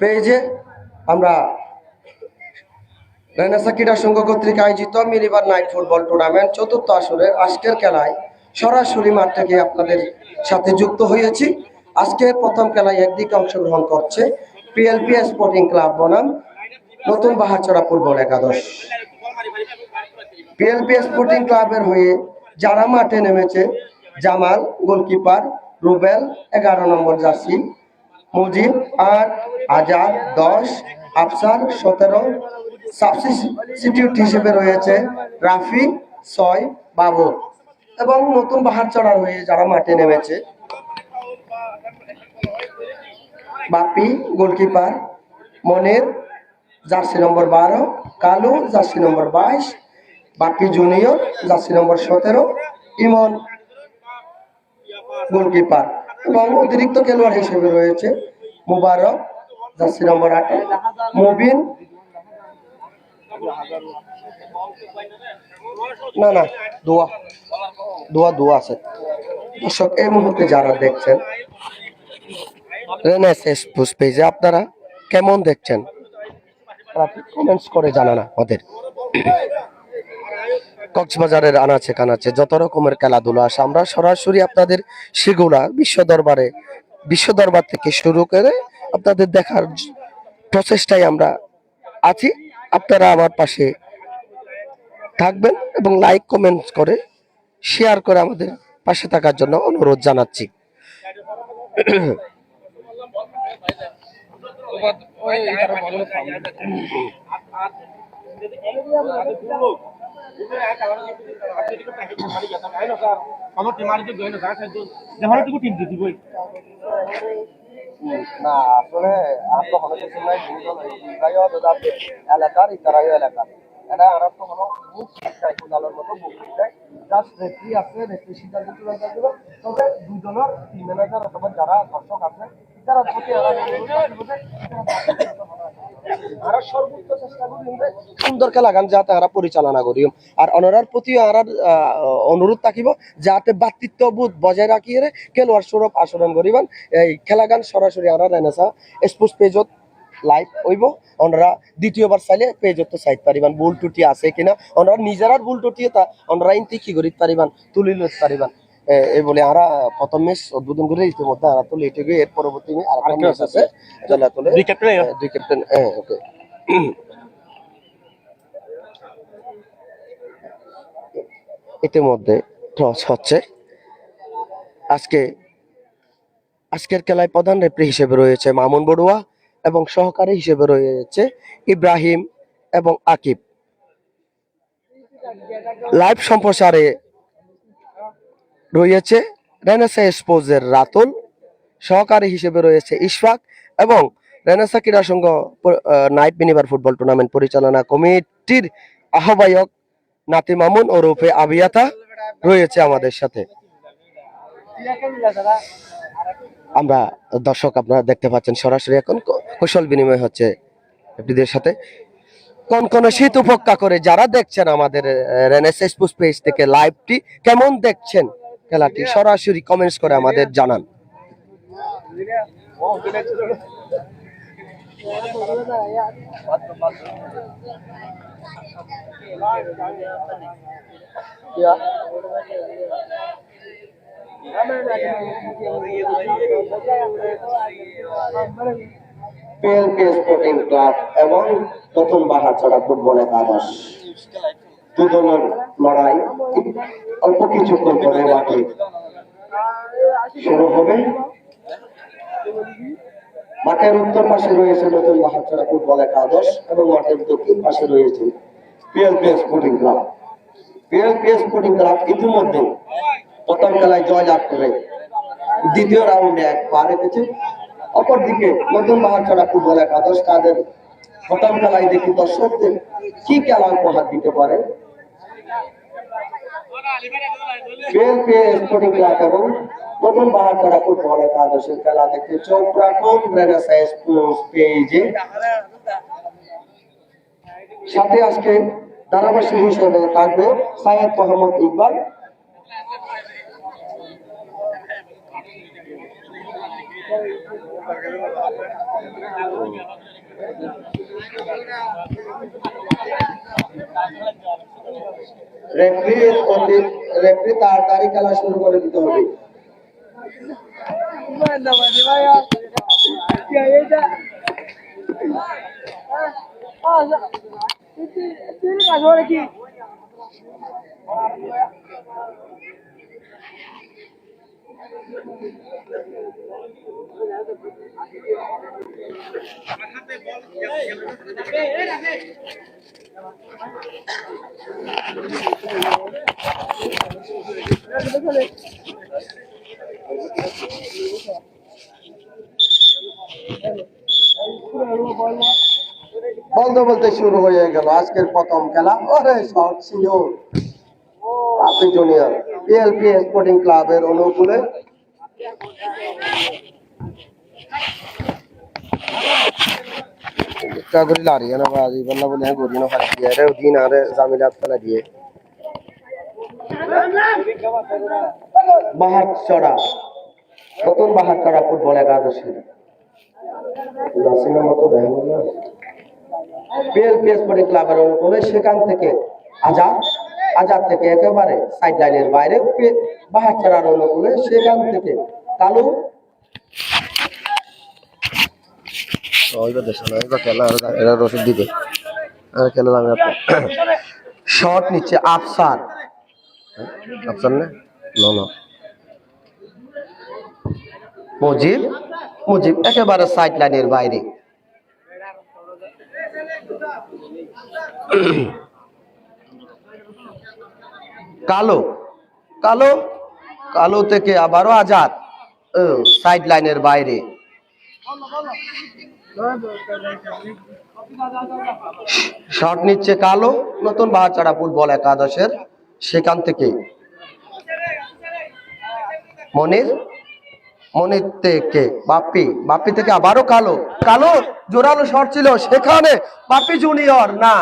পেজে আমরা রেনেসা ক্রীড়া সংঘ কর্তৃক আয়োজিত মিলিবার নাইট ফুটবল টুর্নামেন্ট চতুর্থ আসরের আজকের খেলায় সরাসরি মাঠ থেকে আপনাদের সাথে যুক্ত হয়েছি। আজকের প্রথম খেলায় একদিকে অংশগ্রহণ করছে পিএলপি স্পোর্টিং ক্লাব বনাম নতুন বাহারচড়া ফুটবল একাদশ। পিএলপি স্পোর্টিং ক্লাবের হয়ে যারা মাঠে নেমেছে জামাল গোলকিপার, রুবেল 11 নম্বর জার্সি, মুজিব 8, আজাদ 10, আফসার 17, সাবস্টিটিউট হিসেবে রয়েছে রাফি 6, বাবু। এবং নতুন বাহারচড়ার হয়ে যারা মাঠে নেমেছে Bapi goalkeeper, Monir jersey number 12, Kalu jersey number 22, Bapi junior jersey number 17, Emon goalkeeper এবং অতিরিক্ত খেলোয়াড় হিসেবে রয়েছে মুবারক জার্সি নম্বর 8, মুবিন না দোয়া আছে। দর্শক এই মুহূর্তে যারা দেখছেন রেনেসাঁ পেজে আপনারা কেমন দেখছেন কমেন্টস করে জানান আমাদের। কক্সবাজারের আনাচে কানাচে যত রকমের খেলাধুলা আসে আমরা সরাসরি আপনাদের সেগুলা বিশ্ব দরবার থেকে শুরু করে আপনাদের দেখার প্রচেষ্টায় আমরা আছি। আপনারা আমার পাশে থাকবেন এবং লাইক কমেন্ট করে শেয়ার করে আমাদের পাশে থাকার জন্য অনুরোধ জানাচ্ছি। না আসলে আর কখনো কিছু নাই, এলাকার ইতারাই এলাকার এটা আর কখনো বুক চাই কোদালের মতো বুক চাই। জাস্ট রেফারি আছে, রেফারি সিদ্ধান্ত চূড়ান্ত করবে। তবে দুজনের টিম ম্যানেজার অথবা যারা দর্শক আছে তারা প্রতি আরা সর্বোচ্চ চেষ্টা করি সুন্দর খেলা গান যাতে আরা পরিচালনা করি। আর অনরার প্রতি আরার অনুরোধ থাকিব যাতে ভাতৃত্ববোধ বজায় রাখিয়ে খেলোয়াড় স্বরূপ আচরণ করিবেন। এই খেলা গান সরাসরি আরা রেনেসাঁ স্পোর্টস পেজত লাইভ হইব। ওনারা দ্বিতীয়বার চাইলে পেজত চাইতে পারিবেন ভুল ত্রুটি আছে কিনা, ওনারা নিজেরার ভুল ত্রুটি ওনারা ইনতি কি করিতে পারিবেন তুলি লইতে পারিবেন। এই বলে আরা প্রথম ম্যাচ উদ্বোধন করে ইতিমধ্যে আরা তো লেটে গিয়ে এর পরবর্তী আরেকটা ম্যাচ আছে দুই ক্যাপ্টেন ওকে। ইতিমধ্যে টস হচ্ছে। আজকের খেলায় প্রধান রেফারি হিসেবে রয়েছে মামুন বড়ুয়া এবং সহকারী হিসেবে রয়েছে ইব্রাহিম এবং আকিব। লাইভ সম্প্রচারে রয়েছে রেনেসাঁ স্পোর্টসের রাতুল, সহকারী হিসেবে রয়েছে ইশফাক এবং রেনেসাঁ ক্রীড়া সংঘ নাইট মিনিবার ফুটবল টুর্নামেন্ট পরিচালনা কমিটির আহ্বায়ক নাতি মামুন ওরফে আবিয়াতা রয়েছে আমাদের সাথে। আমরা দর্শক আপনারা দেখতে পাচ্ছেন সরাসরি এখন কৌশল বিনিময় হচ্ছে আপনাদের সাথে। কোন শীত উপেক্ষা করে যারা দেখছেন আমাদের রেনেসাঁ স্পোর্টস পেজ থেকে লাইভটি কেমন দেখছেন খেলাটি সরাসরি কমেন্টস করে আমাদের জানান। পিএলপি স্পোর্টিং ক্লাব এবং নতুন বাহারচড়া ফুটবল একাদশ দুজনের লড়াই অল্প কিছুক্ষণ পরে মাঠে শুরু হবে। মাঠের উত্তর পাশে রয়েছে নতুন বাহারচড়া ফুটবল একাদশ এবং মাঠের দক্ষিণ পাশে রয়েছে PLP sporting club. PLP sporting club ইতিমধ্যে প্রথম খেলায় জয়লাভ করে দ্বিতীয় রাউন্ডে এক পা রেখেছে। অপরদিকে নতুন বাহারচড়া ফুটবল একাদশ তাদের প্রথম খেলায় দেখি দর্শকদের কি খেলা উপহার দিতে পারে। পিএলপি স্পোর্টিং ক্লাব এবং নতুন বাহারচড়া ফুটবল একাদশের খেলা দেখতে চোখ রাখুন রেনেসাঁ স্পোর্টস পেজে। সাথে আজকে ধারাভাষ্য হিসেবে থাকবে সাইয়েদ মোহাম্মদ ইকবাল। রেফারি তাড়াতাড়ি খেলা শুরু করে দিতে হবে। বলতে বলতে শুরু হয়ে গেল আজকের প্রথম খেলা। ওরে শট ছিল বাপি জুনিয়র পিএলপি স্পোর্টিং ক্লাবের অনুকূলে। কাগরি লারি না বাজি বললা বলে গরি না ফাটি রে দিন আরে জামিলাত ফেলা দিয়ে বাহার চড়া নতুন বাহার চড়া ফুটবল একাদশী নাসিমের মতো দেখেন না পিএলপি স্পোর্টিং ক্লাবের অনুকূলে। সেখান থেকে আজাদ থেকে একেবারে সাইড লাইনের বাইরে বাহার চড়ার অনুকূলে। সেখান থেকে কালু শট নিচ্ছে আফসার মুজিব একেবারে সাইড লাইনের বাইরে। কালো থেকে আবারও আজাদ সাইড লাইনের বাইরে। শট নিচ্ছে কালো নতুন বাহারচড়া ফুটবল একাদশের। সেখান থেকে মনির থেকে বাপ্পি থেকে আবারও কালো জোরালো শট ছিল সেখানে বাপ্পি জুনিয়র না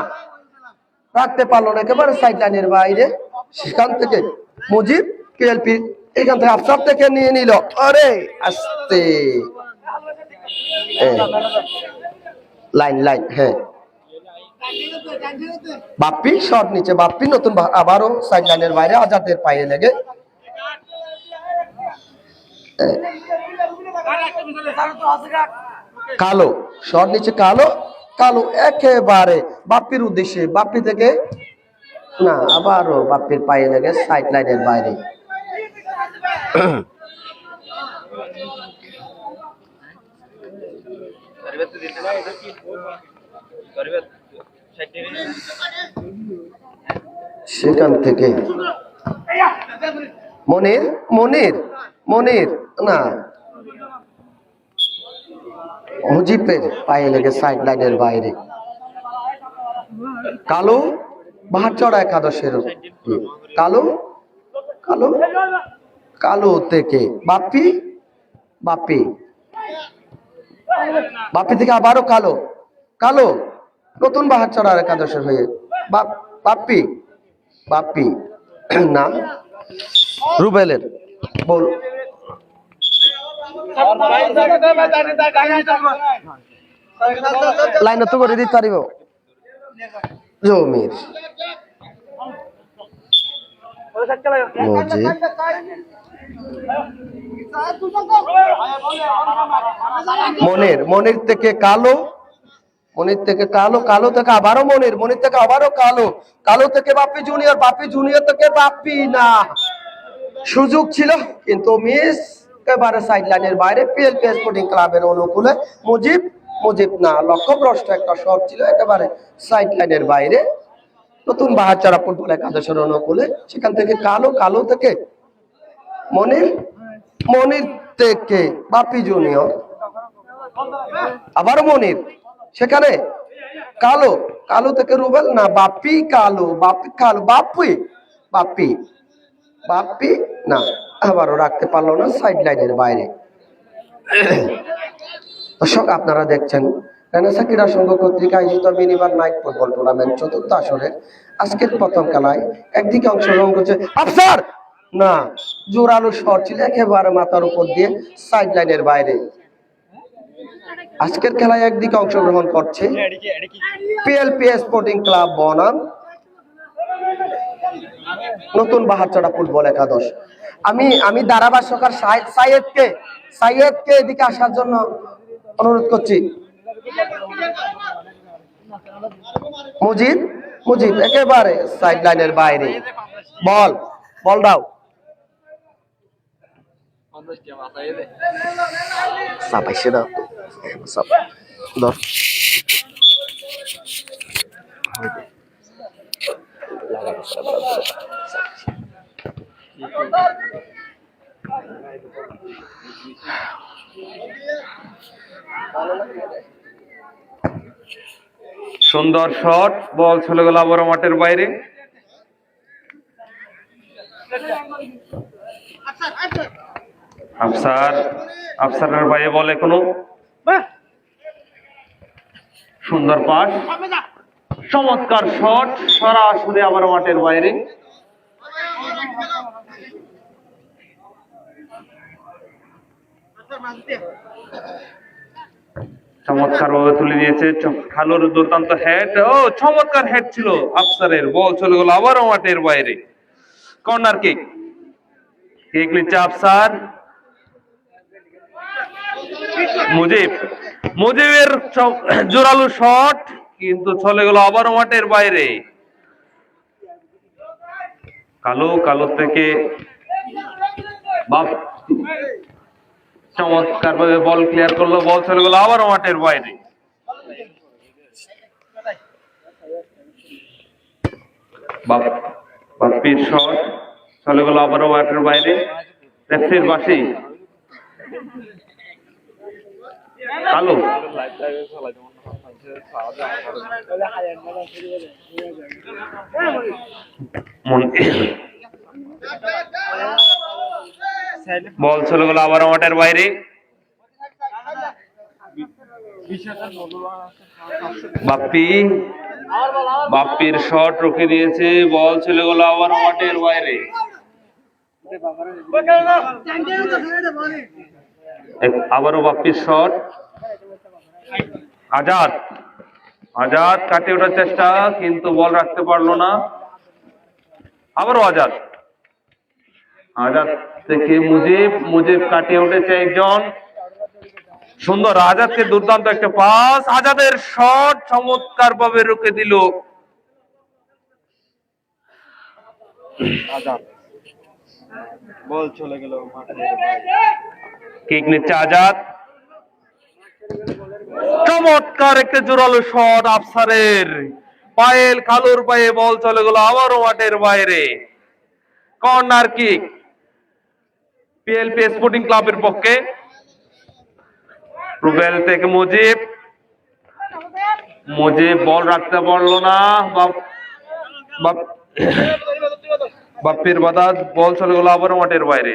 রাখতে পারলো না একেবারে সাইড লাইনের বাইরে। সেখান থেকে মুজিব পিএলপি এখান থেকে আফসার থেকে নিয়ে নিল। আরে আস্তে লাইন হ্যাঁ বাপ্পি শট নিচে বাপ্পি নতুন আবারও সাইড লাইনের বাইরে আজাদের পায়ে লেগে। কালো শট নিচে কালো একেবারে বাপ্পির উদ্দেশ্যে বাপ্পি থেকে না আবারও বাপ্পির পায়ে লেগে সাইড লাইনের বাইরে। সেখান থেকে মনির না মুজিবের পায়ে লেগে সাইড লাইনের বাইরে। কালো বাহারচড়া একাদশের কালো থেকে বাপ্পি থেকে আবারও কালো নতুন বাহারচড়া একাদশের হয়ে বাপ্পি না রুবেলের বল লাইন তো করে দিতে পারিব জমির মনির থেকে কালো থেকে আবারও মনির থেকে আবারও কালো থেকে বাপ্পি জুনিয়র থেকে বাপ্পি না সুযোগ ছিল কিন্তু মিস একেবারে সাইড লাইনের বাইরে। পিএলপি স্পোর্টিং ক্লাবের অনুকূলে মুজিব না লক্ষ্যভ্রষ্ট একটা শট ছিল একেবারে সাইড লাইনের বাইরে নতুন বাহারচড়া ফুটবল একাদশের অনুকূলে। সেখান থেকে কালো থেকে মনির থেকে বাপ্পি জুনিয়র আবারও মনির সেখানে কালো থেকে রুবেল না বাপ্পি না আবারও রাখতে পারলো না সাইড লাইনের বাইরে। দর্শক আপনারা দেখছেন রেনেসা ক্রীড়া সংঘ কর্তৃক আয়োজিত মিনিবার নাইট ফুটবল টুর্নামেন্ট চতুর্থ আসরে আজকের প্রথম খেলায় একদিকে অংশগ্রহণ করছে আফসার না জোরালো শট ছিল একেবারে মাথার উপর দিয়ে সাইড লাইনের বাইরে। আজকের খেলায় একদিকে অংশগ্রহণ করছে পিএলপি স্পোর্টিং ক্লাব বনাম নতুন বাহারচড়া ফুটবল একাদশ। আমি ধারাভাষ্যকার সাইয়েদকে এদিকে আসার জন্য অনুরোধ করছি। মুজিব মুজিব একেবারে সাইড লাইনের বাইরে, বল দাও। চাপাইছে দাও ধর। সুন্দর শট, বল চলে গেল আবার মাঠের বাইরে। আফসারের বাইরে বল এখনো। সুন্দর পাস, চমৎকার শট, সরাসরি আবার মাঠের বাইরে। চমৎকার ভাবে তুলে দিয়েছে খালুর দুর্দান্ত হেড। ও চমৎকার হেড ছিল আফসারের, বল চলে গেল আবারও মাঠের বাইরে। কর্নার কিক নিচ্ছে আফসার। মুজিবের জোরালো শট, কিন্তু চলে গেল আবারও মাঠের বাইরে। কালো থেকে চমৎকার ভাবে বল ক্লিয়ার করলো, বল চলে গেল আবারও মাঠের বাইরে। বাপ্পির শট চলে গেল আবারও মাঠের বাইরে। রেফারির বাসি কালো। বল চলে গেল আবারও মাঠের বাইরে। বাপ্পির শট রুখে দিয়েছে, বল চলে গেল আবার মাঠের বাইরে। আবারও বাপ্পির শট। আজাদ কাটিয়ে ওঠার চেষ্টা, কিন্তু বল রাখতে পারলো না। আবারও আজাদ থেকে মুজিব কাটিয়ে উঠেছে একজন। সুন্দর, আজাদকে দুর্দান্ত একটা পাস, আজাদের শট চমৎকার ভাবে রুখে দিল আজাদ। বল চলে গেল কিক নিচ্ছে আজাদ। চমৎকার একটা জোরালো শট আফসারের, পায়েল খালুর পায়ে বল চলে গেল আবারও মাঠের বাইরে। কর্নার কিক পিএলপি স্পোর্টিং ক্লাবের পক্ষে। রুবেল থেকে মুজিব বল রাখতে পারলো না। বাপ্পির বাধা, বল চলে গেল আবারও মাঠের বাইরে।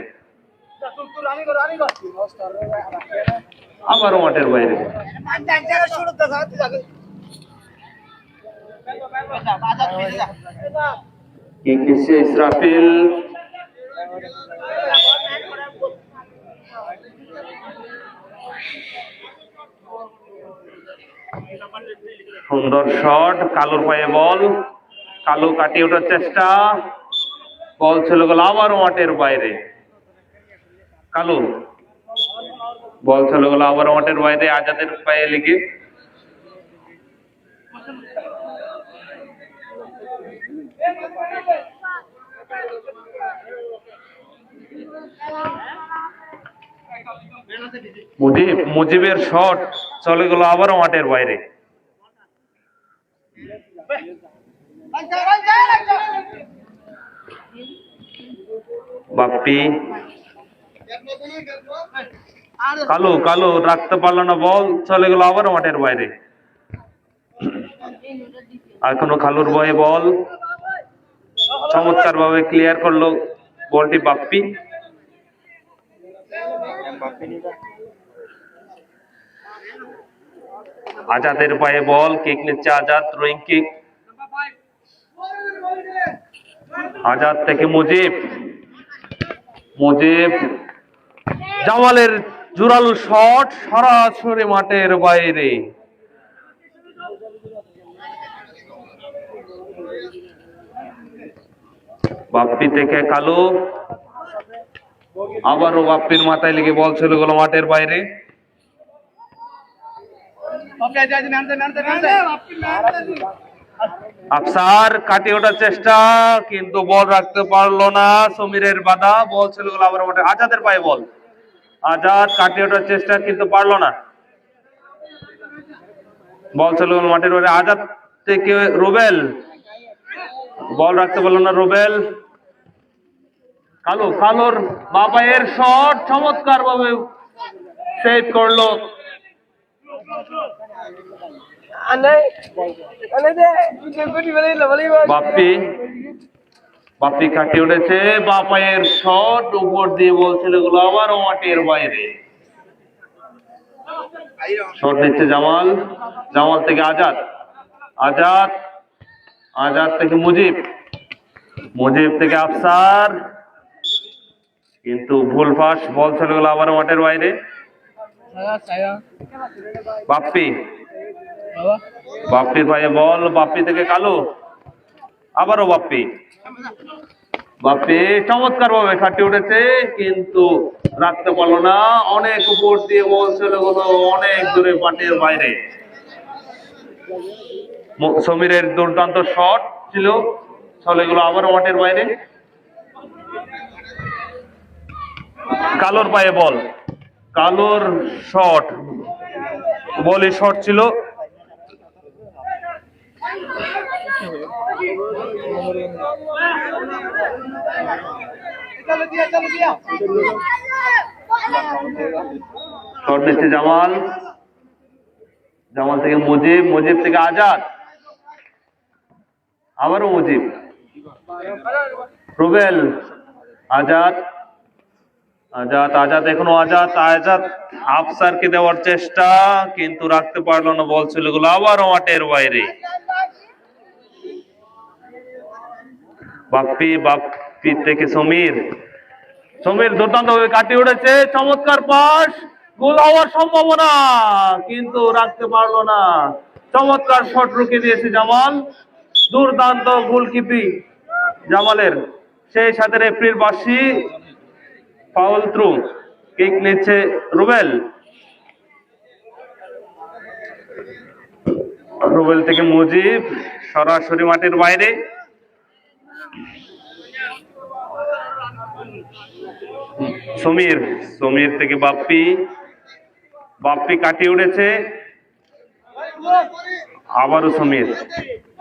আবারও মাঠের বাইরে। ইসরাফিল সুন্দর শট, কালোর পায়ে বল, কালো কাটিয়ে ওঠার চেষ্টা, বল চলে গেল আবারও মাঠের বাইরে। কালো বল চলে গেল আবারও মাঠের বাইরে আজাদের পায়ে লেগে। মুজিবের শট চলে গেল আবারও মাঠের বাইরে। বাপ্পি কালো রাখতে পারলো না, বল চলে গেল আবারও মাঠের বাইরে। এখনো খালুর বয়ে বল, চমৎকার ভাবে ক্লিয়ার করলো বলটি বাপ্পি। আজাদের পায়ে বল, কিক নিচ্ছে আজাদ, থ্রোয়িং কিক। আজাদ থেকে মুজিব জামালের জোরালো শট সরাসরি মাঠের বাইরে। বাপ্পি থেকে কালু, আবারও বাপ্পির মাথায় লেগে বল চলে গেল মাঠের বাইরে। আফসার কাটিয়ে ওঠার চেষ্টা, কিন্তু বল রাখতে পারলো না, সমীরের বাধা, বল চলে গেল আবার মাঠে। আজাদের পায়ে বল, আজাদ কাটিয়ে ওঠার চেষ্টা কিন্তু পারলো না, বল চলে গেল মাঠের বাইরে। আজাদ থেকে রুবেল, বল রাখতে পারলো না রুবেল। কালু, কালুর বাবাইয়ের শট চমৎকার ভাবে সেভ করলো। বাপ্পি, বাপ্পি কাটিয়ে উঠেছে, বাপায়ের শট উপর দিয়ে বল চলে গেল আবারও মাঠের বাইরে। শট দিচ্ছে জামাল, জামাল থেকে আজাদ, আজাদ, আজাদ থেকে মুজিব, মুজিব থেকে আফসার, কিন্তু ভুল পাস, বল চলে গেল আবারও মাঠের বাইরে। বাপ্পি, বাপ্পির পায়ে বল, বাপ্পি থেকে কালু, আবারও বাপ্পি, বাপ্পি চমৎকার ভাবে কাটিয়ে উঠেছে, কিন্তু রাখতে পারলো না, অনেক উপর দিয়ে বল চলে গেল অনেক দূরে মাঠের বাইরে। সমীরের দুর্দান্ত শট ছিল, চলে গেল আবারও মাঠের বাইরে। কালোর পায়ে বল, কালোর শট, বলই শট ছিল, শট নিচ্ছে জামাল, জামাল থেকে মুজিব, মুজিব থেকে আজাদ, আবারও মুজিব, রুবেল, আজাদ, আজাদ, আজাদ এখনো আজাদ, আজাদ আফসারকে দেওয়ার চেষ্টা, কিন্তু রাখতে পারলো না, বল চলে গেল আবারও মাঠের বাইরে। বাপ্পি, বাপ্পি থেকে সমীর, সমীর দুর্দান্ত ভাবে কাটিয়ে উঠেছে, চমৎকার পাস, গোল হওয়ার সম্ভাবনা, কিন্তু রাখতে পারলো না, চমৎকার শট রুখে দিয়েছে জামাল, দুর্দান্ত গোলকিপিং জামালের। সেই সাথে রেফারির বাঁশি, ফাউল থ্রু, কিক নিচ্ছে রুবেল, রুবেল থেকে মুজিব সরাসরি মাঠের বাইরে। সমীর, সমীর থেকে বাপ্পি, বাপ্পি কাটিয়ে উঠেছে, আবারও সমীর,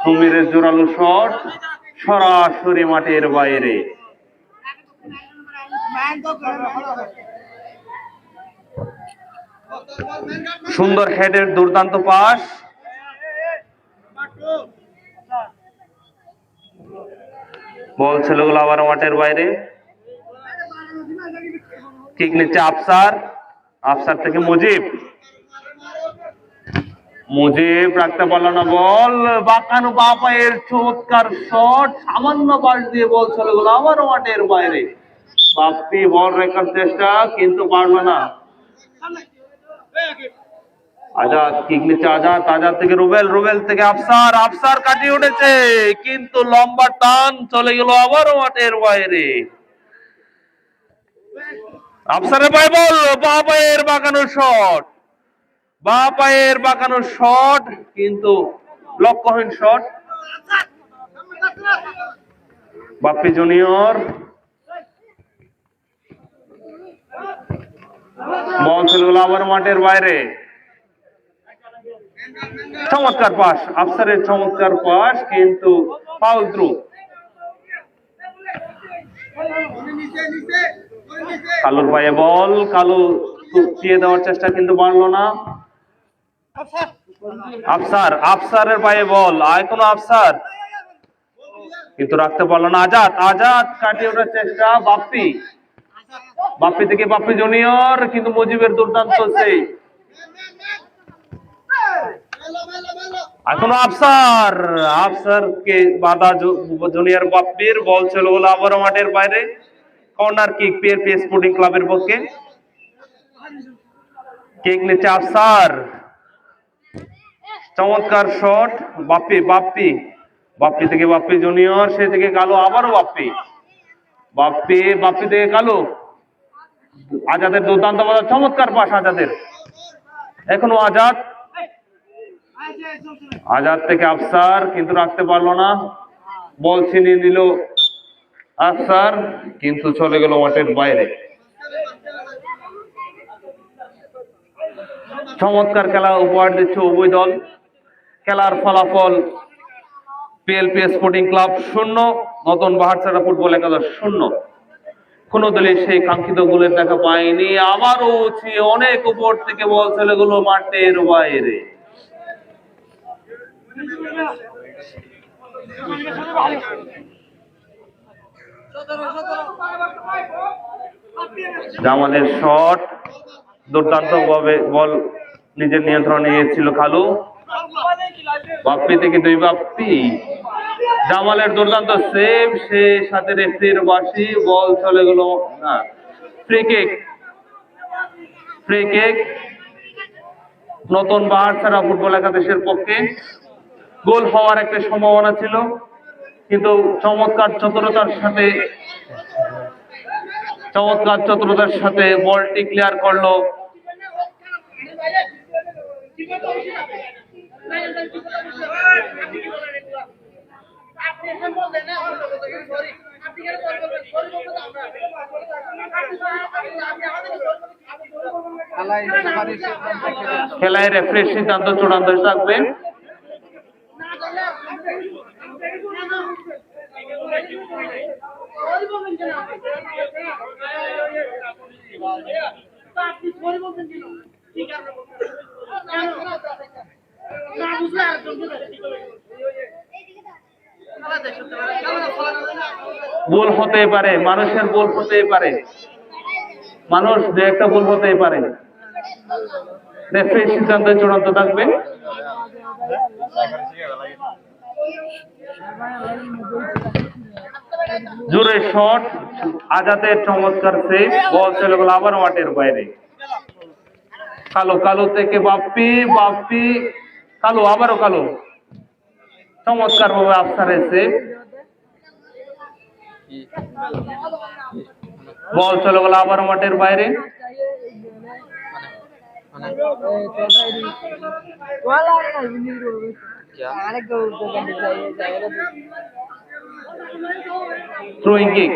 সমীরের জোরালো শট সরাসরি মাঠের বাইরে। সুন্দর হেডের দুর্দান্ত পাস, বল চলে গেল আবার মাঠের বাইরে। কিক নিচ্ছে আফসার, আফসার থেকে মুজিব, মুজিব রাখতে পারল না বল, বাঁকানো বাঁ পায়ের চমৎকার শট, সামান্য পাশ দিয়ে বল চলে গেল আবারও মাঠের বাইরে। বাপ্পি বল রাখার চেষ্টা, কিন্তু পারল না, আজাদ কিক নিচ্ছে আজাদ, আজাদ থেকে রুবেল, রুবেল থেকে আফসার, আফসার কাটিয়ে উঠেছে, কিন্তু লম্বা টান, চলে গেল আবারও মাঠের বাইরে। আফসারের পায়ে বল, বাঁ পায়ের বাঁকানো শট, বাঁ পায়ের বাঁকানো শট, কিন্তু লক্ষ্যহীন শট। বাপ্পি জুনিয়র, বল চলে গেল আবার মাঠের বাইরে। চমৎকার পাস, আফসারের চমৎকার পাস, কিন্তু ফাউল থ্রু। কালুর পায়ে বল, কালু টুকিয়ে দেওয়ার চেষ্টা, কিন্তু পারলো না। আফসার, আফসারের পায়ে বল, এখনো আফসার, কিন্তু রাখতে পারলো না। আজাদ, আজাদ কাটিয়ে ওঠার চেষ্টা, বাপ্পি, বাপ্পি থেকে বাপ্পি জুনিয়র, কিন্তু মুজিবের দুর্দান্ত সেই, এখনো আফসার, আফসার কে বাধা জুনিয়র বাপ্পির, বল চলে গেল আবারও মাঠের বাইরে। কর্নার কিক পেয়ে স্পোর্টিং ক্লাবের পক্ষে। কিক নিচ্ছে আফসার, চমৎকার শট, বাপ্পি বাপ্পি বাপ্পি থেকে বাপ্পি জুনিয়র, সে থেকে কালো, আবারও বাপ্পি বাপ্পি বাপ্পি থেকে কালো, আজাদের দুর্দান্ত বল, চমৎকার পাস আজাদের, এখনো আজাদ, আজাদ থেকে আফসার কিন্তু রাখতে পারলো না, বল ছিনিয়ে নিল আফসার কিন্তু চলে গেল মাঠের বাইরে। চমৎকার খেলা উপহার দিচ্ছে উভয় দল। খেলার ফলাফল পিএলপি স্পোর্টিং ক্লাব 0, নতুন বাহারছড়া ফুটবল একাদশ 0। কোন দলে সেই কাঙ্ক্ষিত গোলের দেখা পায়নি, আবারও অনেক উপর থেকে বল চলে গেল মাঠের বাইরে। জামালের শট, দুর্দান্ত ভাবে বল নিজের নিয়ন্ত্রণে নিয়েছিল কালু, বাপ্পি থেকে 2 বাপ্পি, জামালের দুর্দান্ত সেভ, সে সাথে রেফারির বাঁশি, বল চলে গেল না, ফ্রি কিক, ফ্রি কিক নতুন বাহারছড়া ফুটবল একাদশের পক্ষে। গোল হওয়ার একটা সম্ভাবনা ছিল কিন্তু চমৎকার চতুরতার সাথে বলটি ক্লিয়ার করলো খেলায় রেফারির সিদ্ধান্ত চূড়ান্ত থাকবে। ভুল হতে পারে, মানুষের ভুল হতেই পারে, মানুষ যে একটা ভুল হতেই পারে, রেফারির সিদ্ধান্ত চূড়ান্ত থাকবে। জোরে শট, আজাদের চমৎকার সেভ, বল চলে গেল আবার মাঠের বাইরে। কালো, কালো থেকে বাপ্পি বাপ্পি কালো, আবারও কালো, চমৎকার ভাবে আফসারের সেভ, বল চলে গেল আবার মাঠের বাইরে। থ্রোইং কিক,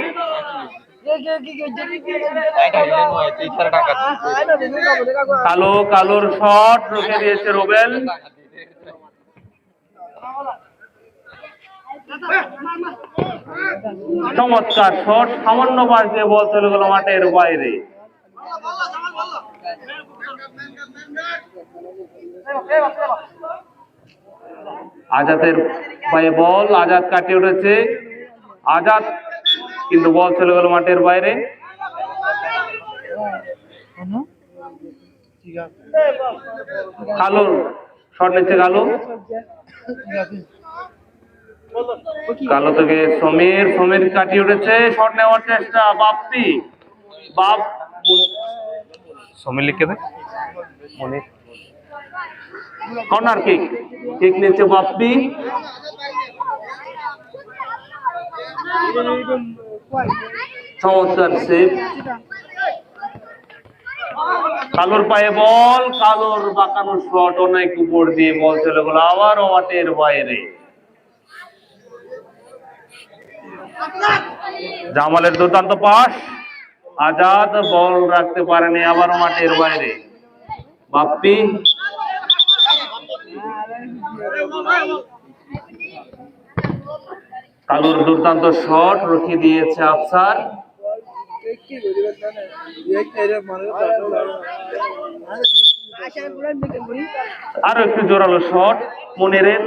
কালো, কালোর শট রুখে দিয়েছে রোবেল, চমৎকার শট, সামান্য পাশ দিয়ে বল চলে গেল মাঠের বাইরে। আজাদের পায়ে বল, আজাদ কাটিয়ে উঠেছে, আজাদ কিন্তু বল চলে গেল মাঠের বাইরে। কালো শট নিচ্ছে কালো, কালো থেকে সমীর, সমীর কাটিয়ে উঠেছে, শট নেওয়ার চেষ্টা, বাপ্পি সমীর লিখে দে, কর্নার কিক, কিক নিচ্ছে বাপ্পি, চমৎকার সেভ, কালোর পায়ে বল, কালোর বাঁকানো শট, অনেক উপর দিয়ে বল চলে গেল আবারও মাঠের বাইরে। জামালের দুর্দান্ত পাস, আজাদ বল রাখতে পারেনি, আবারও মাঠের বাইরে। বাপ্পি, কালোর দুর্দান্ত শট রুখে দিয়েছে আফসার, আরো একটু জোরালো শট মনিরের,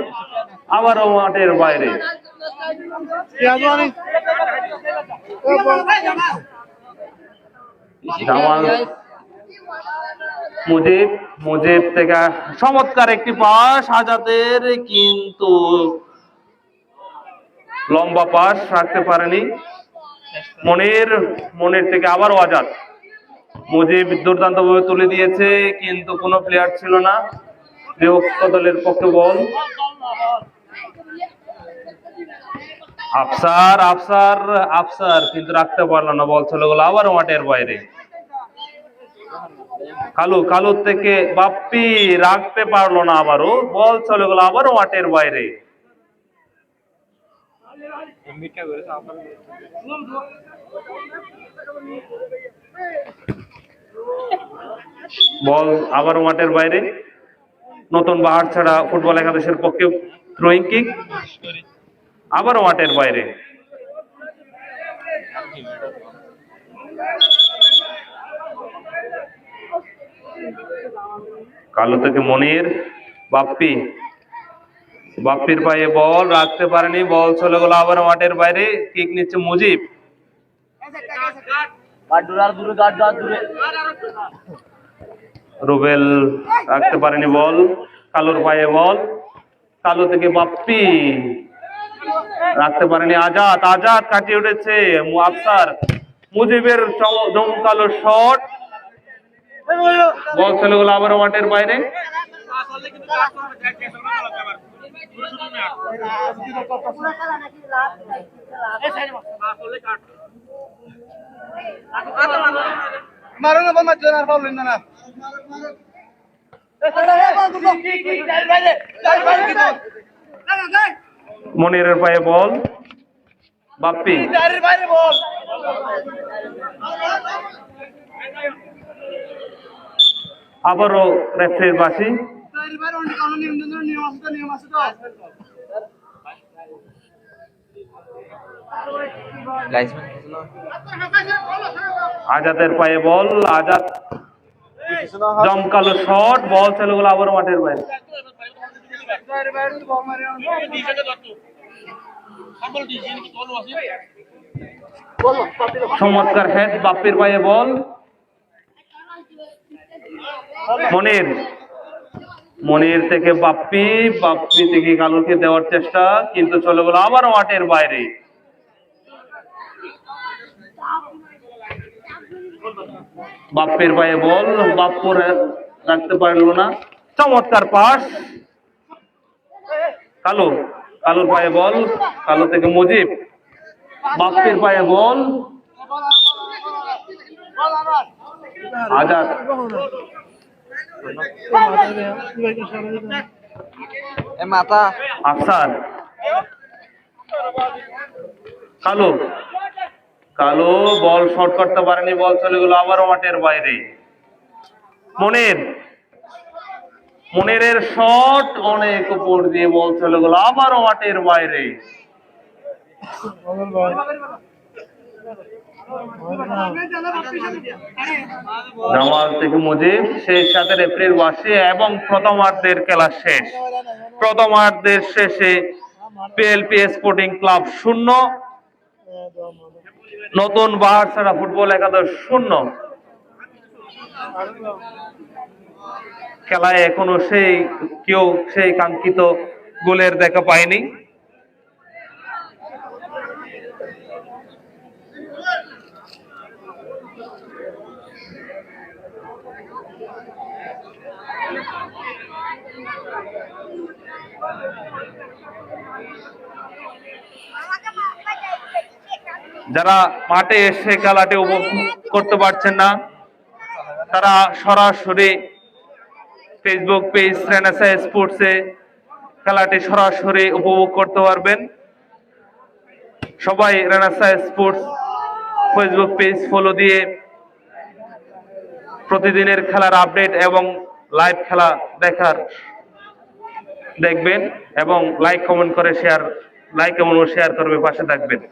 আবারও মাঠের বাইরে। জামাল, মুজিব, মুজিব থেকে চমৎকার একটি পাস আজাদের, কিন্তু লম্বা পাস রাখতে পারেনি মনির, মনির থেকে আবারও আজাদ, মুজিব দুর্দান্ত ভাবে তুলে দিয়েছে, কিন্তু কোনো প্লেয়ার ছিল না। বিপক্ষ দলের পক্ষে বল। আফসার আফসার আফসার কিন্তু রাখতে পারলো না, বল চলে গেল আবার মাঠের বাইরে। কালু, কালু থেকে বাপ্পি রাখতে পারলো না, আবারও বল চলে গেল আবারও মাঠের বাইরে। বল আবারও মাঠের বাইরে। নতুন বাহার ছাড়া ফুটবল একাদশের পক্ষে থ্রোয়িং কিক, আবারও মাঠের বাইরে। কালো থেকে মনির, বাপ্পি, বাপ্পির পায়ে বল রাখতে পারেনি, বল চলে গেল আবার মাঠের বাইরে। কিক নিচ্ছে মুজিব। রুবেল রাখতে পারেনি বল, কালোর পায়ে বল। কালো থেকে বাপ্পি রাখতে পারেনি, আজাদ, আজাদ কাটিয়ে উঠেছে আফসার। মুজিবের জমকালো শট, বল চলে গেল আবার মাঠের বাইরে। মনিরের পায়ে বল, বাপ্পি, আবারও রেফারির বাঁশি। আজাদের পায়ে বল, আজাদ জমকালো শট, বল চলে গেল আবার মাঠের বাইরে। চমৎকার হেড, বাপ্পির পায়ে বল। মনির, মনির থেকে বাপ্পি, বাপ্পি থেকে কালুকে দেওয়ার চেষ্টা, কিন্তু চলে গেল আবার মাঠের বাইরে। বাপ্পির পায়ে বল, বাপ্পু রাখতে পারলো না। চমৎকার পাস, কালু, কালুর পায়ে বল, কালু থেকে মুজিব, বাপ্পির পায়ে বল, আজাদ, আফসার, কালু, কালু বল শর্ট করতে পারেনি, বল চলে গেল আবারও মাঠের বাইরে। মনির, মনিরের শট অনেক উপর দিয়ে, বল চলে গেল আবারও মাঠের বাইরে। জামাল থেকে মুজিব, সেই সাথে রেফারির বাঁশি এবং প্রথমার্ধের খেলা শেষ। প্রথমার্ধের শেষে পিএলপি স্পোর্টিং ক্লাব 0, নতুন বাহার ছাড়া ফুটবল একাদশ 0। খেলায় এখনো কেউ সেই কাঙ্ক্ষিত গোলের দেখা পায়নি। যারা মাঠে এসে খেলাটি উপভোগ করতে পারছেন না, তারা সরাসরি ফেসবুক পেজ রেনেসাঁ স্পোর্টসে খেলাটি সরাসরি উপভোগ করতে পারবেন। সবাই renaissance sports Facebook page follow দিয়ে প্রতিদিনের খেলার আপডেট এবং লাইভ খেলা দেখবেন এবং লাইক কমেন্ট শেয়ার করবে, পাশে থাকবেন।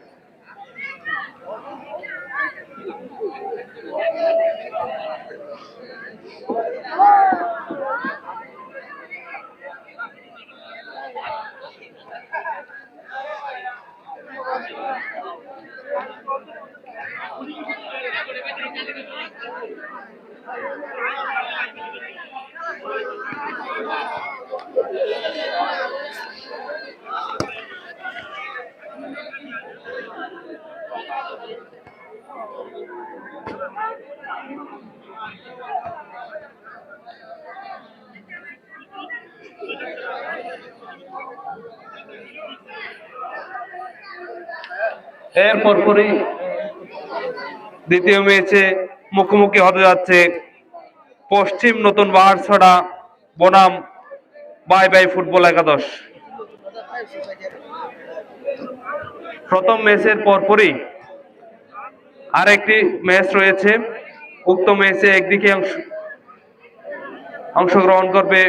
এর পরপরই দ্বিতীয় ম্যাচে মুখোমুখি হতে যাচ্ছে পশ্চিম নতুন বাহারছড়া বনাম বাই বাই ফুটবল একাদশ। প্রথম ম্যাচের পরপরই আরেকটি ম্যাচ রয়েছে। উক্ত ম্যাচে একদিকে অংশগ্রহণ করবে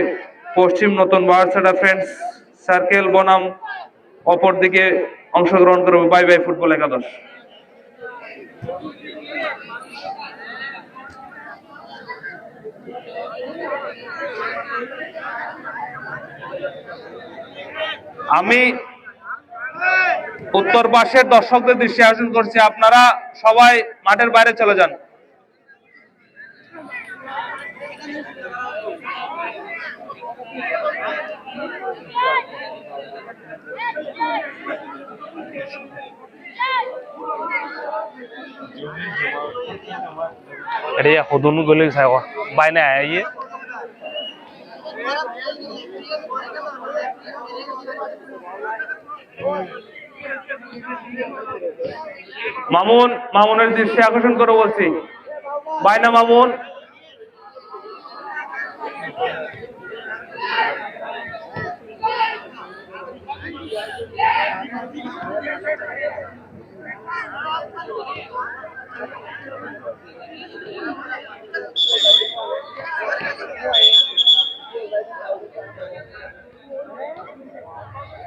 পশ্চিম নতুন বাহারছড়া ফ্রেন্ডস সার্কেল বনাম অপরদিকে অংশগ্রহণ করবে বাই বাই ফুটবল একাদশ। আমি উত্তর পাশের দর্শকদের দৃষ্টি আকর্ষণ করছি, আপনারা সবাই মাঠের বাইরে চলে যান। अरे यार खुद उन्होंने गोली खाया बाय ने आया ये মামুন, মামুনের দৃষ্টি আকর্ষণ করে বলছি, বাইনা মামুন।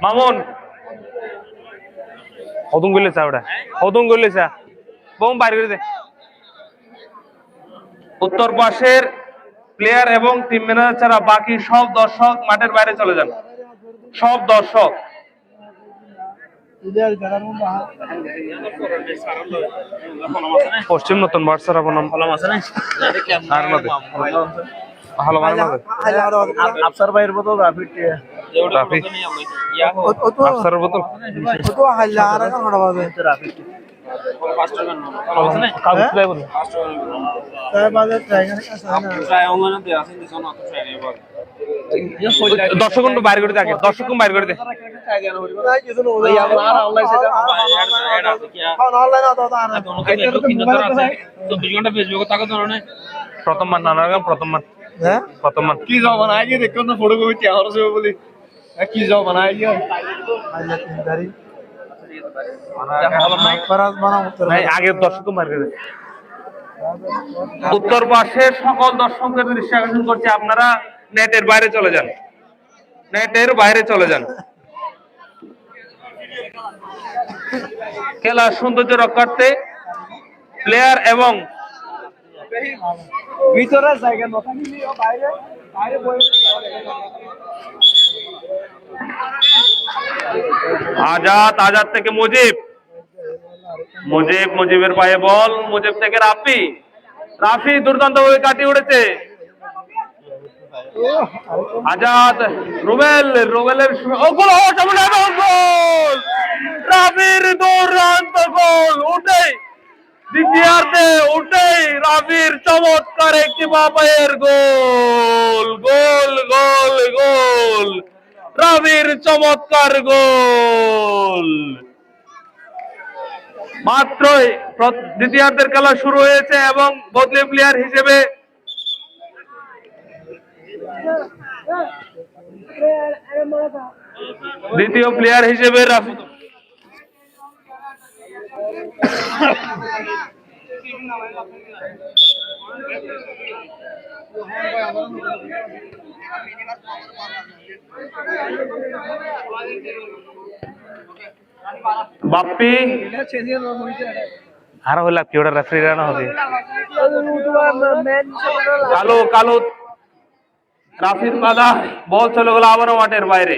মামুন হদুম গলেছে ওটা, হদুম গলেছে বোম বাইরে করে দে। উত্তর পাশের প্লেয়ার এবং টিম ম্যানেজার ছাড়া বাকি সব দর্শক মাঠের বাইরে চলে যান। সব দর্শক পশ্চিম নতুন বার্সারা বনাম ভালো মানে আফসার ভাইয়ের বোতল রাফি রাফি আফসারের বোতল তো হাইলা আর কোনটা বাজে রাফি কাগজ প্লাই বল তাই বাজে ট্রাইগার কাছে না ট্রাই অনলাইনে দেয়া আছে দিছ না তো ট্রাই নেবা দর্শক বাইরে করে দে, আগে দর্শক বাইরে করে দে। নাই কিছু না ওই আর অনলাইন সেটা অনলাইন আতো তা না তো 3 আছে 24 ঘন্টা ফেসবুকে তাকে ধরনে প্রথম মান নানা রকম প্রথম মান হ্যাঁ প্রথম মান কি যাও বানাই গিয়ে দেখো না ফটো কপি টিয়া হরছে বলি কি যাও বানাই গিয়ে আইলা তিন দারি ফরাজ বানাও নাই আগে দর্শক বাইরে করে দে। উত্তর পাশের সকল দর্শকদের দৃষ্টি আকর্ষণ করছে, আপনারা নেটের বাইরে চলে যান, নেটের বাইরে চলে যান। খেলার সৌন্দর্য রক্ষার্থে প্লেয়ার এবং ভিতরে জায়গা নথা নিয়ে বাইরে বাইরে বই আজাদ, আজাদ থেকে মুজিব, মুজিব, মুজিবের পায়ে বল, মুজিব থেকে রাফি, রাফি দুর্দান্ত ভাবে কাটিয়ে উঠেছে। আজাদ, রুবেল, রুবেলের গোল, গোল, রাফির দুর্দান্ত গোল, উঠে দ্বিতীয়ার্ধে উঠেই রাফির চমৎকার একটি বাপায়ের গোল, গোল, গোল, গোল, রাফির চমৎকার গোল। মাত্রই দ্বিতীয়ার্ধের খেলা শুরু হয়েছে এবং বদলি প্লেয়ার হিসেবে দ্বিতীয় প্লেয়ার হিসেবে রাফি বাপ্পি আর হইলা কি ওটা রেফারি রানা হবে কালো কালো রাফির বাধা বল চলে গেল আবারও মাঠের বাইরে।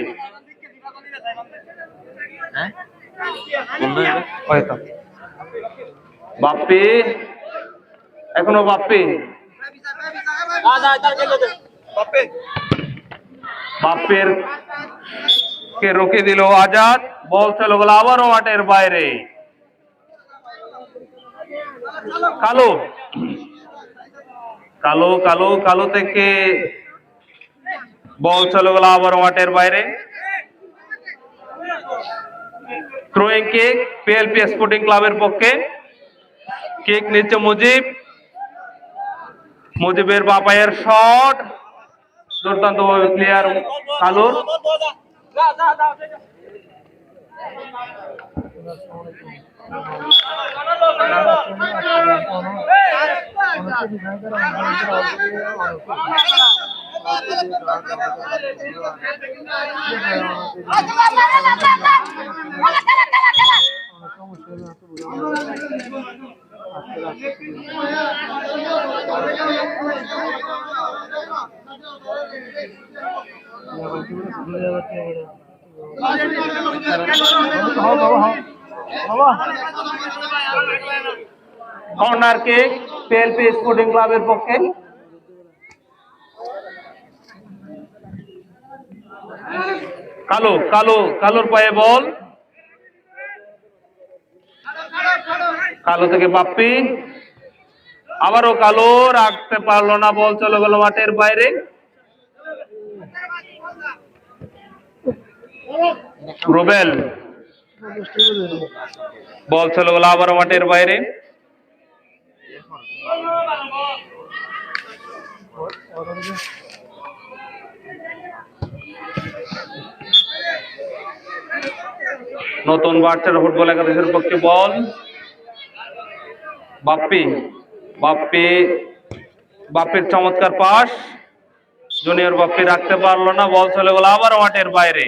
হয়তো বাপ্পি, এখনো বাপ্পি, বাপ্পির কে রোকে দিল আজাদ, বল চলে গেল আবারও মাঠের বাইরে। কালো, কালো, কালো, কালো থেকে বল চলে গেল আবারও মাঠের বাইরে। থ্রোয়িং কিক পিএলপি স্পোর্টিং ক্লাবের পক্ষে। কিক নিচ্ছে মুজিব, মুজিবের বাপায়ের শট দুর্দান্ত ভাবে ক্লিয়ার কালুর। কর্নার কিক পিএলপি স্পোর্টিং ক্লাবের পক্ষে। কালুর পায়ে বল, কালো থেকে বাপ্পি, আবারও কালো, রাখতে পারলো না, বল চলে গেল মাঠের বাইরে। রুবেল, বল চলে গেল আবারও মাঠের বাইরে। নতুন বাচ্চার ফুটবল একাদশের পক্ষে বল, বাপ্পির চমৎকার পাস, জুনিয়র বাপ্পি রাখতে পারলো না, বল চলে গেল আবারও মাঠের বাইরে।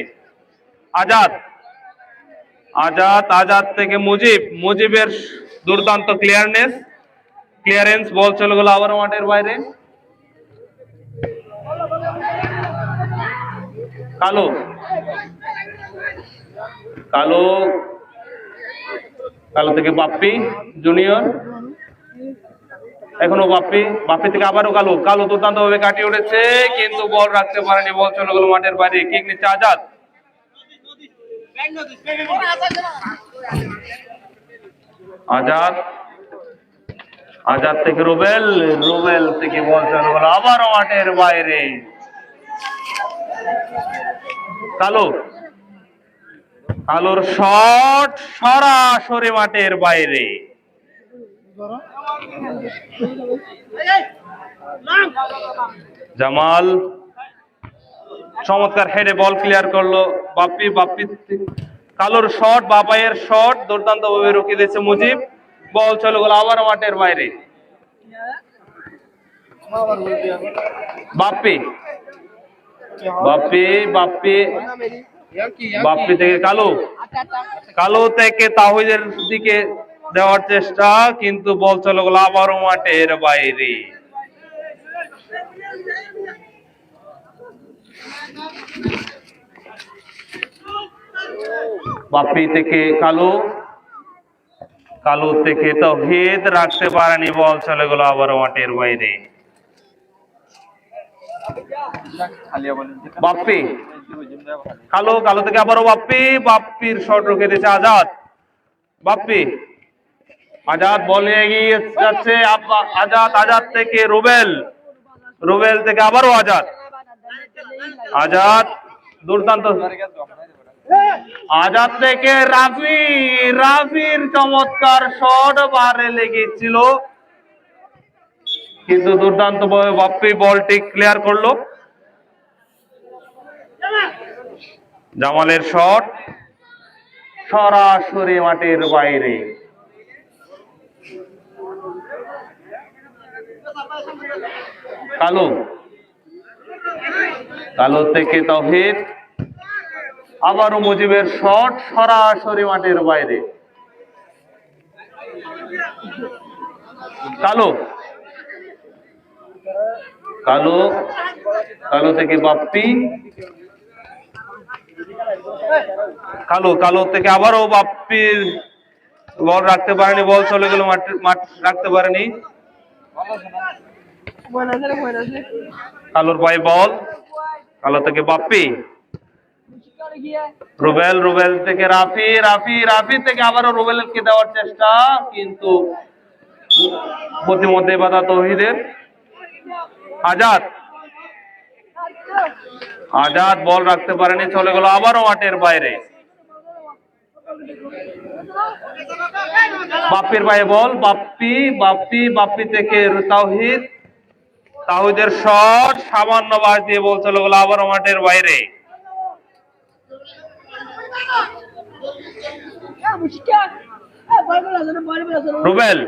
আজাদ থেকে মুজিবের দুর্দান্ত ক্লিয়ারেন্স, বল চলে গেল আবারও মাঠের বাইরে। কালো থেকে বাপ্পি জুনিয়র, এখনো বাপ্পি থেকে আবারও কালো দুর্দান্ত ভাবে কাটিয়ে উঠেছে, কিন্তু বল রাখতে পারেনি, বল চলে গেল মাঠের বাইরে। কিক নিচ্ছে আজাদ থেকে রুবেল থেকে বল চলে গেল আবারও মাঠের বাইরে। কালোর শট সরাসরি মাঠের বাইরে। জামাল চমৎকার হেডে বল ক্লিয়ার করলো বাপ্পি। কালোর শট, বাপায়ের শট দুর্দান্ত ভাবে রুখিয়ে দিয়েছে মুজিব, বল চলে গেল আবার মাঠের বাইরে। বাপ্পি থেকে কালো থেকে তাহিদের দিকে দেওয়ার চেষ্টা, কিন্তু বল চলে গেল আবারও মাঠের বাইরে। বাপ্পি থেকে কালো থেকে তাহিদ রাখতে পারেনি, বল চলে গেল আবারও মাঠের বাইরে। বাপ্পি কালো থেকে আবারও বাপ্পির শট রুখে দিয়েছে আজাদ বলে এগিয়ে যাচ্ছে আজাদ থেকে রুবেল থেকে আবারও আজাদ দুর্দান্ত, আজাদ থেকে রাফির চমৎকার শট বারে লেগেছিল, কিন্তু দুর্দান্ত ভাবে বাপ্পি বলটি ক্লিয়ার করলো। জামালের শট সরাসরি মাঠের বাইরে। কালো থেকে তাহিদ, আবারও মুজিবের শট সরাসরি মাঠের বাইরে। কালো থেকে বাপ্পি, কালো থেকে আবারও বাপ্পির বল রাখতে পারেনি, বল চলে গেল মাঠ রাখতে পারেনি। কালোর পায়ে বল, কালো থেকে বাপ্পি, রুবেল থেকে রাফি থেকে আবারও রুবেলকে দেওয়ার চেষ্টা, কিন্তু প্রতিমধ্যে বাধা তৌহিদের। আজাদ বল রাখতে পারেনি, চলে গেল আবারও মাঠের বাইরে। বাপ্পির পায়ে বল, বাপ্পি থেকে তাওহিদ, তাওহিদের শট সামান্য বাস দিয়ে বল চলে গেল আবারও মাঠের বাইরে। রুবেল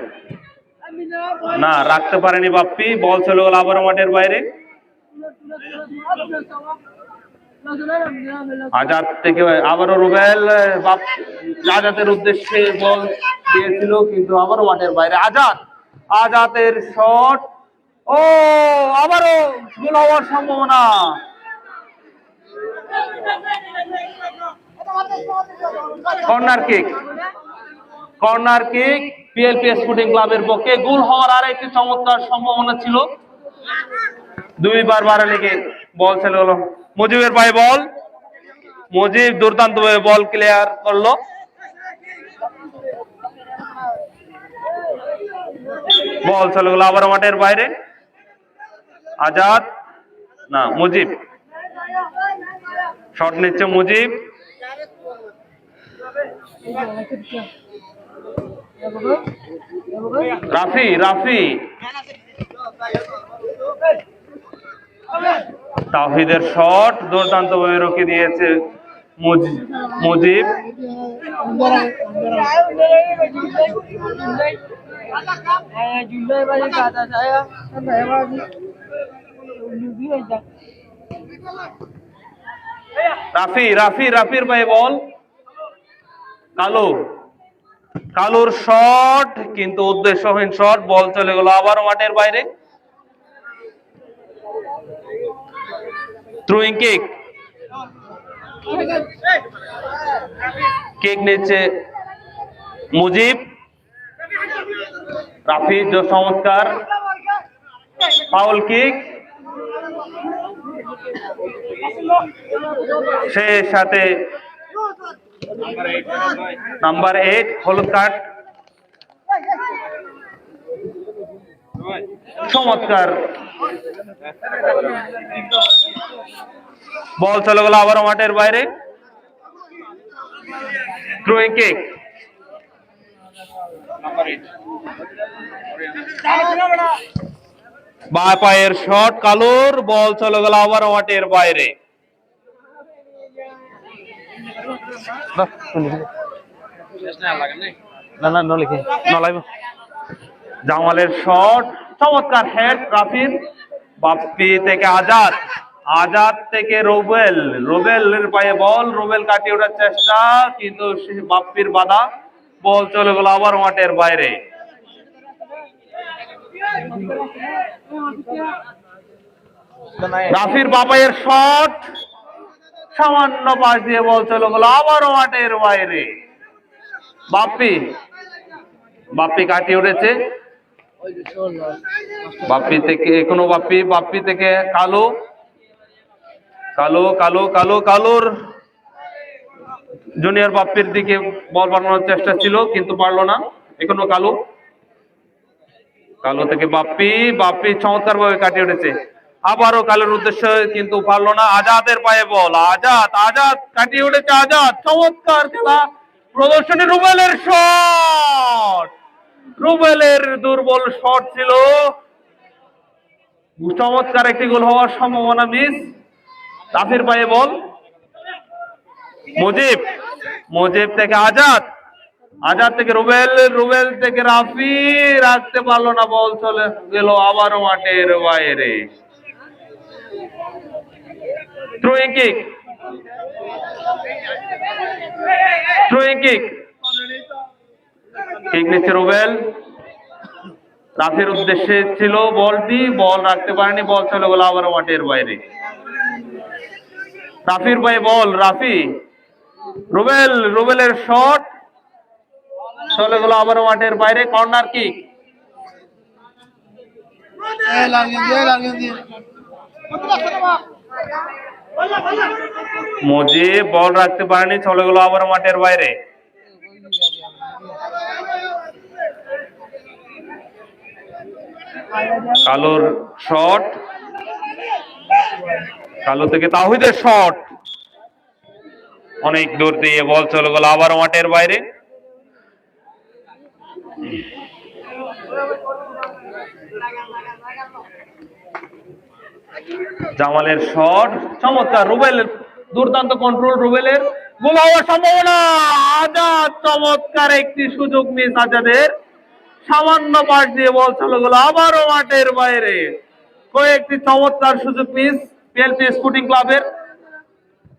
না, রাখতে পারেনি বাপ্পি, বল চলে গেল আবারও মাঠের বাইরে। আজাদ থেকে আবারও রুবেল, আজাদের উদ্দেশ্যে বল দিয়েছিল কিন্তু আবারও মাঠের বাইরে। আজাদের শট, ও আবারও গোল হওয়ার সম্ভাবনা। কর্নার কিক পিএলপি স্পোর্টিং ক্লাবের পক্ষে, গোল হওয়ার আর একটি চমৎকার সম্ভাবনা ছিল। দুইবার বাড়া লেগে বল চলে গেল মুজিবের পায়ে বল, মুজিব দুর্দান্ত ভাবে বল ক্লিয়ার করলো। বল চলে গেল আবার মাঠের বাইরে। আজাদ না, মুজিব শট নিচ্ছে মুজিব। রাফি তাওহিদের শট দুর্দান্ত ভাবে রুখে দিয়েছে মুজিব। রাফির ভাই বল, কালুর শট কিন্তু উদ্দেশ্যহীন শট, বল চলে গেল আবার মাঠের বাইরে। থ্রোয়িং কিক নিচ্ছে মুজিব। রাফি চমৎকার ফাউল কিক, সে সাথে নাম্বার 8 হলুদ কার্ড। চমৎকার বল চলে গেল আবারও মাঠের বাইরে। থ্রোয়িং কিক, বাঁ পায়ের শট কালুর, বল চলে গেল আবারও মাঠের বাইরে। জামালের শট, চমৎকার হেড রাফির। বাপ্পি থেকে আজাদ থেকে রুবেলের পায়ে বল, রুবেল কাটিয়ে ওঠার চেষ্টা কিন্তু বাপ্পির বাধা, বল চলে গেল আবার মাঠের বাইরে। রাফির বাপাইয়ের শট সামান্য পাশ দিয়ে বল চলে গেল আবারও মাঠের বাইরে। বাপ্পি কাটিয়ে উঠেছে, বাপ্পি থেকে কালুর জুনিয়র বাপ্পির দিকে বল বানানোর চেষ্টা ছিল কিন্তু পারলো না। এখনো কালু থেকে বাপ্পি চমৎকার ভাবে কাটিয়ে উঠেছে, আবারও কালুর উদ্দেশ্যে কিন্তু পারলো না। আজাদের পায়ে বল, আজাদ কাটিয়ে উঠেছে, চমৎকার খেলা প্রদর্শনী। রুবেলের শট, রুবেলের দুর্বল শট ছিল, চমৎকার একটি গোল হওয়ার সম্ভাবনা মিস। রাফির পায়ে বল, মুজিব থেকে আজাদ থেকে রুবেল থেকে রাফি, রাখতে পারলো না, বল চলে গেল আবারও মাঠের বাইরে। থ্রোয়িং কিক নিচ্ছে রুবেল, রাফির উদ্দেশ্যে ছিল বলটি, বল রাখতে পারেনি, বল চলে গেল আবারও মাঠের বাইরে। রাফির পায়ে বল, রুবেলের শট চলে গেল আবারও মাঠের বাইরে। কর্নার কিক, মুজিব বল রাখতে পারেনি, চলে গেল আবারও মাঠের বাইরে। কালুর শট, কালু থেকে তাওহিদের শট, অনেক দূর দিয়ে বল চলে গেল আবার মাঠের বাইরে। জামালের শট চমৎকার, রুবেলের দুর্দান্ত কন্ট্রোল, রুবেলের গোল হওয়ার সম্ভাবনা। আজাদ, চমৎকার একটি সুযোগ মিস আজাদের, সামান্য পাশ দিয়ে বল চলে গেল আবারও মাঠের বাইরে। কয়েকটি চমৎকার সুযোগ মিস পিএলপি স্পোর্টিং ক্লাবের।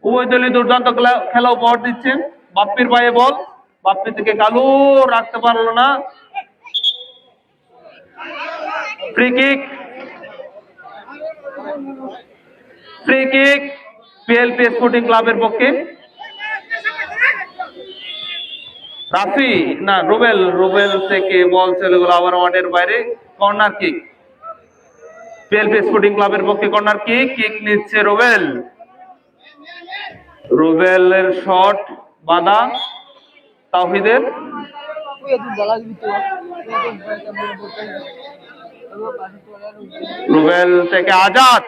উভয় দলই দুর্দান্ত খেলা উপহার দিচ্ছেন। বাপ্পির পায়ে বল, বাপ্পি থেকে কালু রাখতে পারলো না। Free kick, free kick PLP Sporting ক্লাবের পক্ষে। রাফি না রুবেল, রুবেল থেকে বল চলে গেল আবার মাঠের বাইরে। কর্নার কিক পিএলপি স্পোর্টিং ক্লাবের পক্ষে, কর্নার কিক, কিক নিচ্ছে রুবেল। রুবেলের শট বাধা তাওহিদের। রুবেল থেকে আজাদ,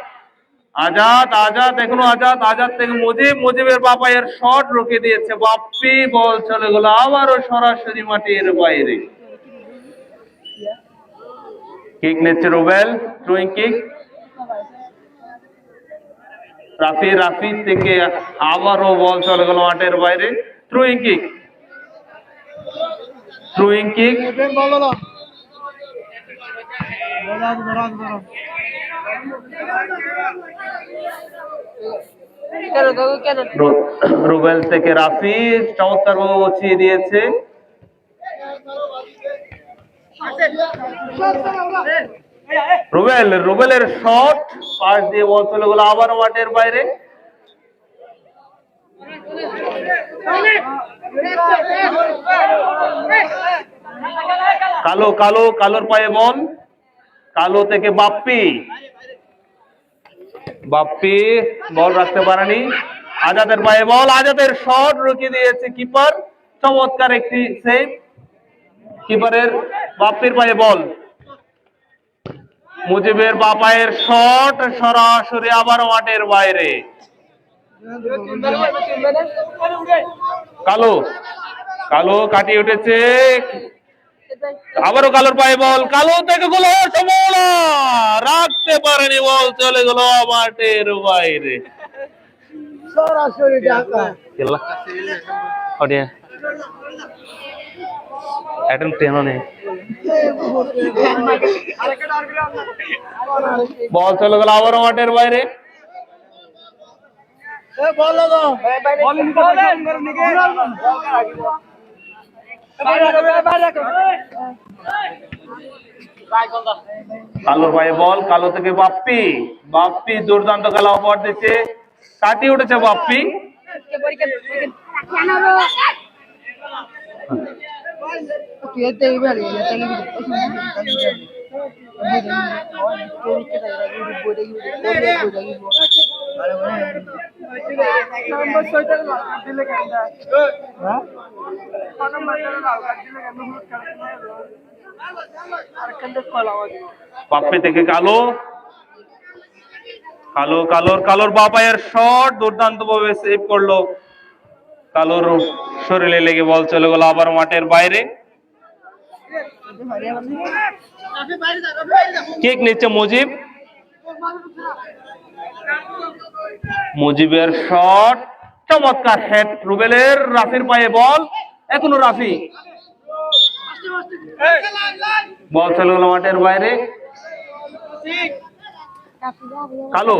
আজাদ আজাদ এখনো আজাদ, আজাদ থেকে মুজিব, মুজিবের বাপায়ের শট রুখে দিয়েছে বাপ্পি, বল চলে গেল আবারও সরাসরি মাঠের বাইরে। কিক নিচ্ছে রুবেল, থ্রোয়িং কিক। রাফি, রাফি থেকে আবারও বল চলে গেল মাঠের বাইরে। Throwing kick, throwing kick. Rubel থেকে রাফি চমৎকার ভাবে বসিয়ে দিয়েছে। রুবেল, রুবেলের শট পাশ দিয়ে বল চলে গেল আবারও মাঠের বাইরে। কালো, কালো, কালোর পায়ে বল, কালো থেকে বাপ্পি, বাপ্পি বল রাখতে পারেনি। আজাদের পায়ে বল, আজাদের শট রুখে দিয়েছে কিপার, চমৎকার একটি সেভ কিপারের। বাপ্পির পায়ে বল, মুজিবের বাপায়ের শট সরাসরি আবার মাঠের বাইরে। কালো, কালো কাটিয়ে উঠেছে, আবারও কালোর পায়ে বল, কালো থেকে গোল হওয়ার সম্ভাবনা, রাখতে পারেনি, বল চলে গেল মাঠের বাইরে। বল চলে গেল আবারও মাঠের বাইরে। কালোর পায়ে বল, কালো থেকে বাপ্পি, বাপ্পি দুর্দান্ত খেলা উপহার দিচ্ছে, কাটিয়ে উঠেছে বাপ্পি। বাপ্পি থেকে কালো, কালো, কালোর, কালোর বাপায়ের শট দুর্দান্ত ভাবে সেভ করলো, কালোর শরীরে লেগে বল চলে গেল আবার মাঠের বাইরে। কিক নিচ্ছে মুজিব, মুজিবের শট চমৎকার হেড রুবেলের। রাফির পায়ে বল, এখনো রাফি, বল চলে গেল মাঠের বাইরে। কালো,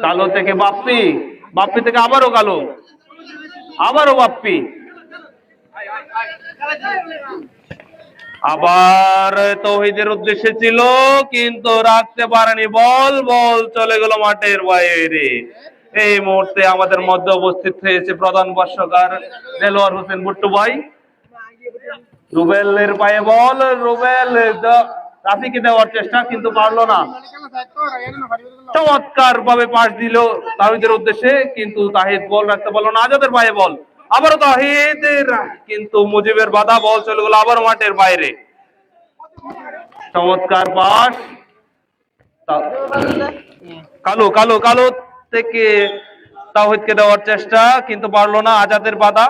কালো থেকে বাপ্পি, বাপ্পি থেকে আবারও কালো, আবারও বাপ্পি, আবার তৌহিদের উদ্দেশ্যে ছিল কিন্তু রাখতে পারেনি বল, বল চলে গেল মাঠের বাইরে। এই মুহূর্তে আমাদের মধ্যে উপস্থিত হয়েছে প্রধান ভাষ্যকার দেলোয়ার হোসেন বুট্টু ভাই। রুবেলের পায়ে বল, রুবেল রাফিকে দেওয়ার চেষ্টা কিন্তু পারলো না, চমৎকার ভাবে পাস দিল তাহিদের উদ্দেশ্যে কিন্তু তাহিদ বল রাখতে পারলো না। আজাদের পায়ে বল, আবারও তাহিদের, কিন্তু মুজিবের বাধা, বল চলে গেল আবার মাঠের বাইরে। চমৎকার পাস, কালো, কালো, কালো থেকে তাওহিদকে দেওয়ার চেষ্টা কিন্তু পারলো না, আজাদের বাধা,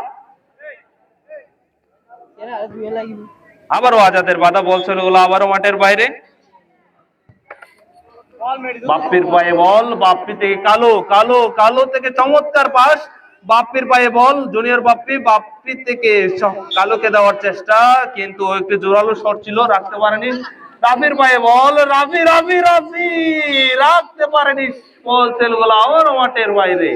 আবারও আজাদের বাধা, বল চলে গেল আবারও মাঠের বাইরে। বাপ্পির পায়ে বল, বাপ্পি থেকে কালো, কালো কালো থেকে চমৎকার পাস, বাপ্পির পায়ে বল, জুনিয়র বাপ্পি, বাপ্পি থেকে কালোকে দেওয়ার চেষ্টা কিন্তু একটু জোরালো শট ছিল, রাখতে পারেনি। রাফির পায়ে বল, রাফি রাফি রাফি রাখতে পারেনি, বল চলে গেল আবারও মাঠের বাইরে।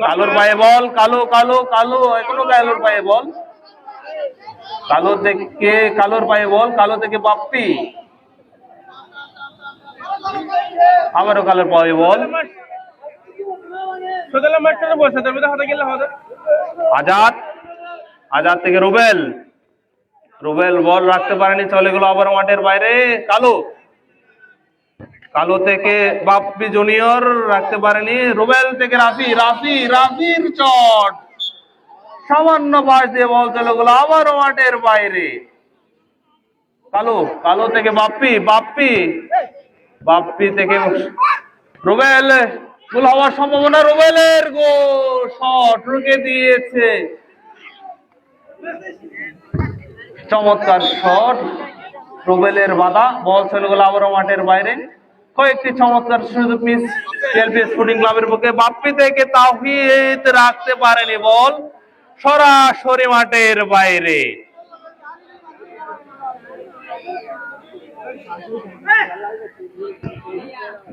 কালোর পায়ে বল, কালো কালো কালো, এখনো কালোর পায়ে বল, কালো থেকে কালোর পায়ে বল, কালো থেকে বাপ্পি, আবারও কালোর পায়ে বল, আজাদ, আজাদ থেকে রুবেল, রুবেল বল রাখতে পারেনি, চলে গেল আবার মাঠের বাইরে। কালো, কালো থেকে বাপ্পি জুনিয়র রাখতে পারেনি, রুবেল থেকে রাফি, রাফি রাফির চট, সামান্য পাশ দিয়ে বল চলে গেল আবারও মাঠের বাইরে। কালো, কালো থেকে বাপ্পি, বাপ্পি, বাপ্পি থেকে রুবেল, গোল হওয়ার সম্ভাবনা, রুবেলের গোল, শট রুকে দিয়েছে, চমৎকার শট, রুবেলের বাধা, বল চলে গেল আবারও মাঠের বাইরে। কয়েকটি চমৎকার সুযোগ মিস পিএলপি স্পোর্টিং ক্লাবের পক্ষে, বাপ্পি থেকে তাওহিদ রাখতে পারেনি, বল সরাসরি মাঠের বাইরে।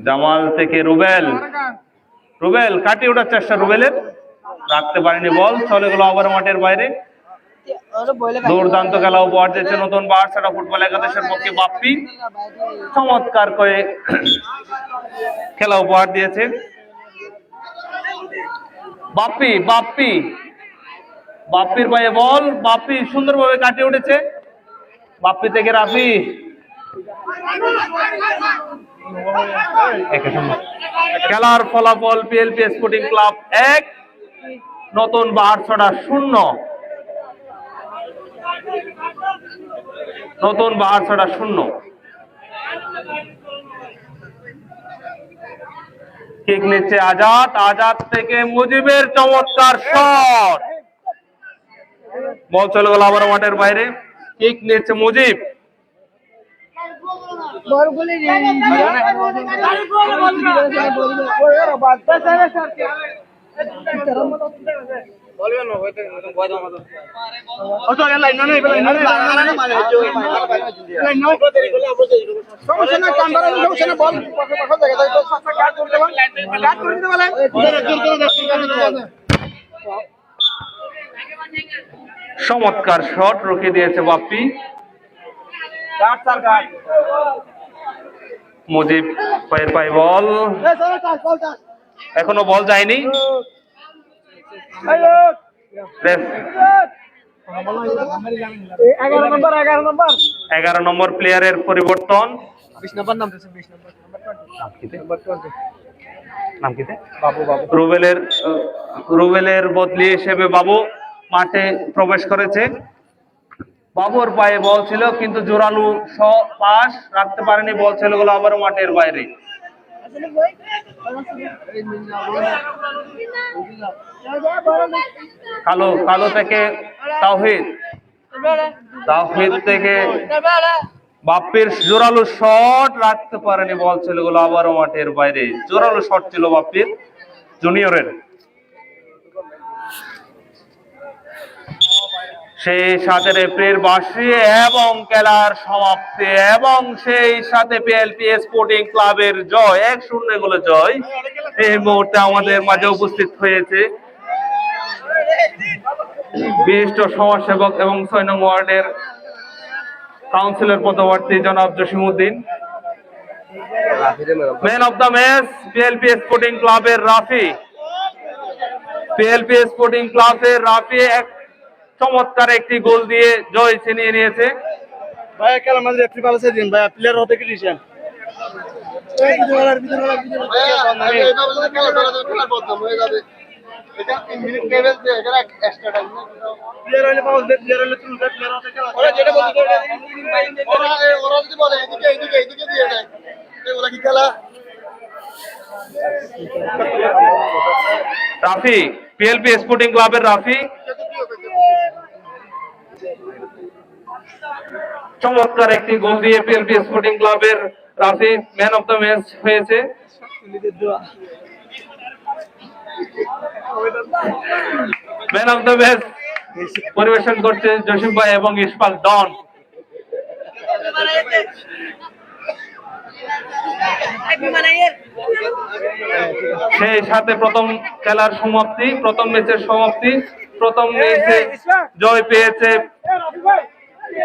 জামাল থেকে রুবেল, রুবেল কাটিয়ে ওঠার চেষ্টা, রুবেলের রাখতে পারেনি, বল চলে গেল আবার মাঠের বাইরে। দুর্দান্ত খেলা উপহার দিয়েছে নতুন বার্সেলোনা ফুটবল একাদশের পক্ষে বাপ্পি, চমৎকার করে খেলা উপহার দিয়েছে বাপ্পি, বাপ্পি, বাপ্পির পায়ে বল, বাপ্পি সুন্দরভাবে কাটিয়ে উঠেছে, বাপ্পি থেকে রাফি, খেলার ফলাফল পিএলপি স্পোর্টিং ক্লাব 1, নতুন বার্সেলোনা 0, নতুন বার্সেলোনা 0। কিক নিচ্ছে আজাদ, আজাদ থেকে মুজিবের চমৎকার শট, বল চলে গেল আবার মাঠের বাইরে। কিক নিচ্ছে মুজিব, চমৎকার শট রুখে দিয়েছে বাপ্পি। মুজিব পায়ের পায়ে বল, এখনো বল যায়নি, 11 নম্বর প্লেয়ারের পরিবর্তন, 20 নম্বর নাম দিয়েছে, 20 নম্বর, নাম কিতে রুবেলের, রুবেলের বদলি হিসেবে বাবু মাঠে প্রবেশ করেছে। বাবুর পায়ে বল ছিল কিন্তু জোরালো পাস রাখতে পারেনি, বল চলে গেল আবার মাঠের বাইরে। কালো, কালো থেকে তাওহিদ, তাওহিদ থেকে বাপ্পির জোরালো শট রাখতে পারেনি, বল চলে গেল আবারও মাঠের বাইরে। জোরালো শট ছিল বাপ্পির জুনিয়রের, সেই সাথে রেফারির বাঁশি এবং খেলার সমাপ্তি এবং সেই সাথে পিএলপি স্পোর্টিং ক্লাবের জয়, 1-0 গোলে জয়। এই মুহূর্তে আমাদের মাঝে উপস্থিত হয়েছে বিশিষ্ট সমাজসেবক এবং 6 নং ওয়ার্ডের কাউন্সিলর পদপ্রার্থী জনাব Jasimuddin, man of the match PLP Sporting ক্লাবের রাফি, পিএলপি স্পোর্টিং ক্লাবের রাফি এক চমৎকার একটি গোল দিয়ে জয় ছিনিয়ে নিয়েছে। ভাই খেলা মাঝে রেফারি ভালো আছে দিন ভাই, প্লেয়ার হতে কি দিয়েছেন এটা 3 মিনিট লেভেল দিয়ে এটা এক্সট্রা টাইম না, প্লেয়ার হলে পাওয়া যায়, প্লেয়ার হলে তুই প্লেয়ার হতে খেলা ওরা যেটা বলতে ওরা যদি বলে এদিকে এদিকে এদিকে দিয়ে দেয় এগুলা কি রাফি, পিএলপি স্পোর্টিং ক্লাবের রাফি চমৎকার একটি গোল দিয়ে পিএলপি স্পোর্টিং ক্লাবের Rafi man of the match হয়েছে। ম্যান অফ দ্য ম্যাচ পরিবেশন করছে জসিম ভাই এবং ইশফাক ডন। সেই সাথে প্রথম খেলার সমাপ্তি, প্রথম ম্যাচের সমাপ্তি। প্রথম ম্যাচে জয় পেয়েছে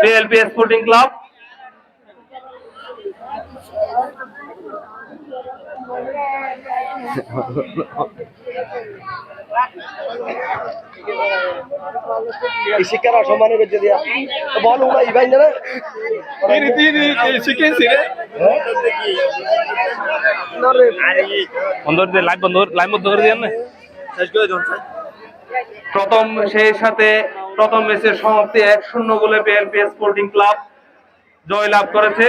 পিএলপি স্পোর্টিং ক্লাব। এই শিক্ষার অসম্মানে বেঁচে দিয়া বল উড়া ইবাই না তিনি শিখেছি রে বন্ধ করে লাইভ বন্ধ করে দিয়ে না। প্রথম সেই সাথে প্রথম ম্যাচের সমাপ্তি 1-0 গোলে পিএলপি স্পোর্টিং ক্লাব জয়লাভ করেছে।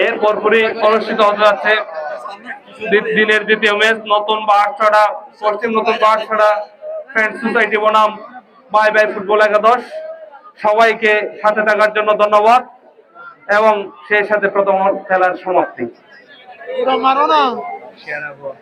এর পরপরই অনুষ্ঠিত হতে যাচ্ছে দিনের দ্বিতীয় ম্যাচ নতুন বাঁশছড়া পশ্চিম নতুন বাঁশছড়া ফ্রেন্ড সোসাইটি বনাম বাই বাই ফুটবল একাদশ। সবাইকে সাথে থাকার জন্য ধন্যবাদ এবং সেই সাথে প্রথম খেলার সমাপ্তি। মারো না সিয়ানা বড়